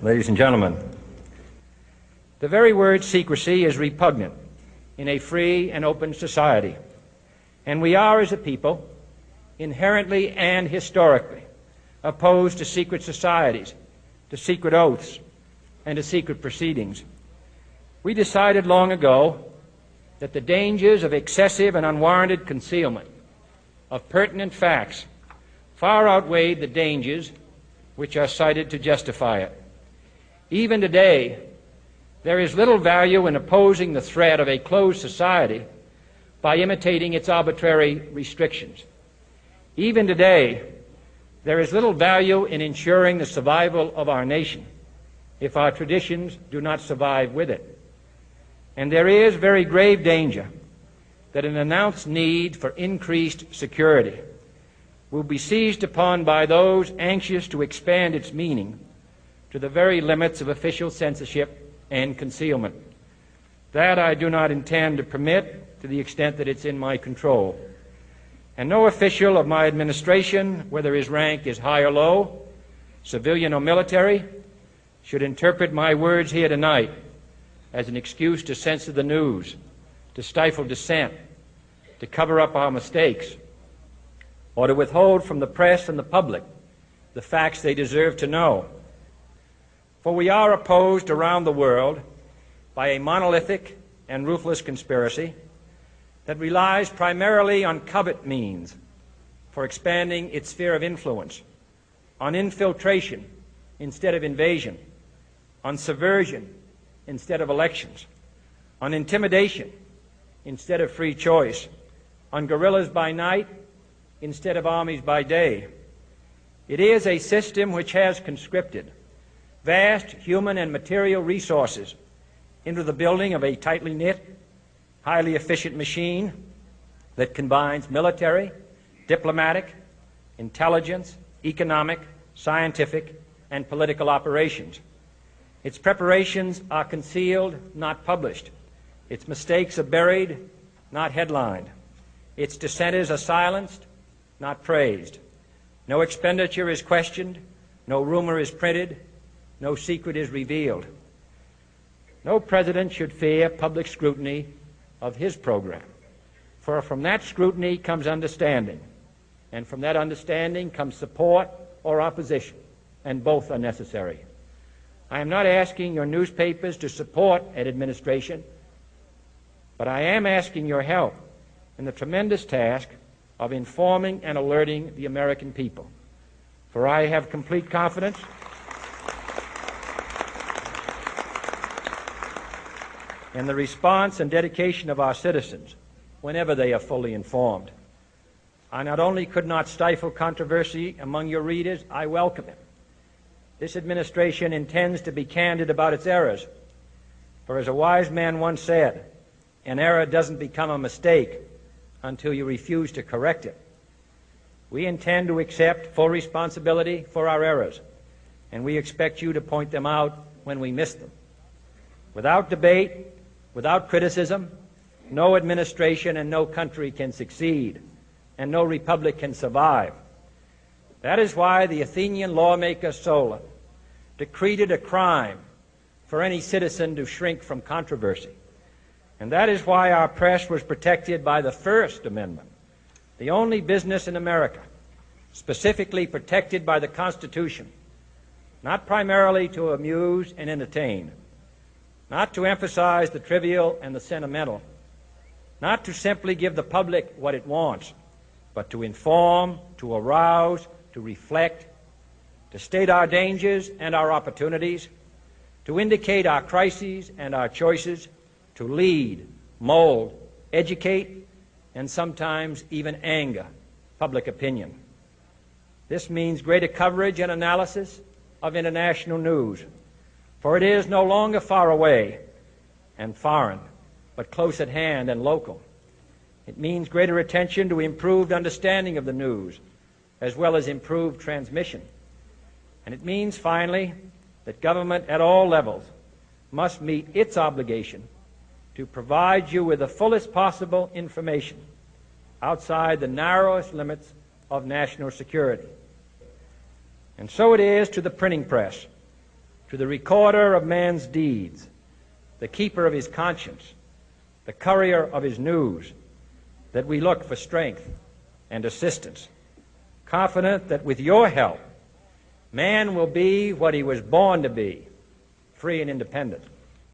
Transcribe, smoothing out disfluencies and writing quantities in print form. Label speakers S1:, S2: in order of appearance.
S1: Ladies and gentlemen, the very word secrecy is repugnant in a free and open society, and we are, as a people, inherently and historically opposed to secret societies, to secret oaths, and to secret proceedings. We decided long ago that the dangers of excessive and unwarranted concealment of pertinent facts far outweighed the dangers which are cited to justify it. Even today, there is little value in opposing the threat of a closed society by imitating its arbitrary restrictions. Even today, there is little value in ensuring the survival of our nation if our traditions do not survive with it. And there is very grave danger that an announced need for increased security will be seized upon by those anxious to expand its meaning to the very limits of official censorship and concealment. That I do not intend to permit to the extent that it's in my control. And no official of my administration, whether his rank is high or low, civilian or military, should interpret my words here tonight as an excuse to censor the news, to stifle dissent, to cover up our mistakes, or to withhold from the press and the public the facts they deserve to know. For we are opposed around the world by a monolithic and ruthless conspiracy that relies primarily on covert means for expanding its sphere of influence, on infiltration instead of invasion, on subversion instead of elections, on intimidation instead of free choice, on guerrillas by night instead of armies by day. It is a system which has conscripted vast human and material resources into the building of a tightly knit, highly efficient machine that combines military, diplomatic, intelligence, economic, scientific, and political operations. Its preparations are concealed, not published. Its mistakes are buried, not headlined. Its dissenters are silenced, not praised. No expenditure is questioned, no rumor is printed, no secret is revealed. No president should fear public scrutiny of his program, for from that scrutiny comes understanding, and from that understanding comes support or opposition, and both are necessary. I am not asking your newspapers to support an administration, but I am asking your help in the tremendous task of informing and alerting the American people. For I have complete confidence in the response and dedication of our citizens whenever they are fully informed. I not only could not stifle controversy among your readers, I welcome it. This administration intends to be candid about its errors. For as a wise man once said, an error doesn't become a mistake until you refuse to correct it. We intend to accept full responsibility for our errors, and we expect you to point them out when we miss them. Without debate, without criticism, no administration and no country can succeed, and no republic can survive. That is why the Athenian lawmaker Solon decreed it a crime for any citizen to shrink from controversy. And that is why our press was protected by the First Amendment, the only business in America specifically protected by the Constitution, not primarily to amuse and entertain, not to emphasize the trivial and the sentimental, not to simply give the public what it wants, but to inform, to arouse, to reflect, to state our dangers and our opportunities, to indicate our crises and our choices, to lead, mold, educate, and sometimes even anger public opinion. This means greater coverage and analysis of international news, for it is no longer far away and foreign, but close at hand and local. It means greater attention to improved understanding of the news, as well as improved transmission. And it means, finally, that government at all levels must meet its obligation to provide you with the fullest possible information outside the narrowest limits of national security. And so it is to the printing press, to the recorder of man's deeds, the keeper of his conscience, the courier of his news, that we look for strength and assistance, confident that with your help, man will be what he was born to be, free and independent.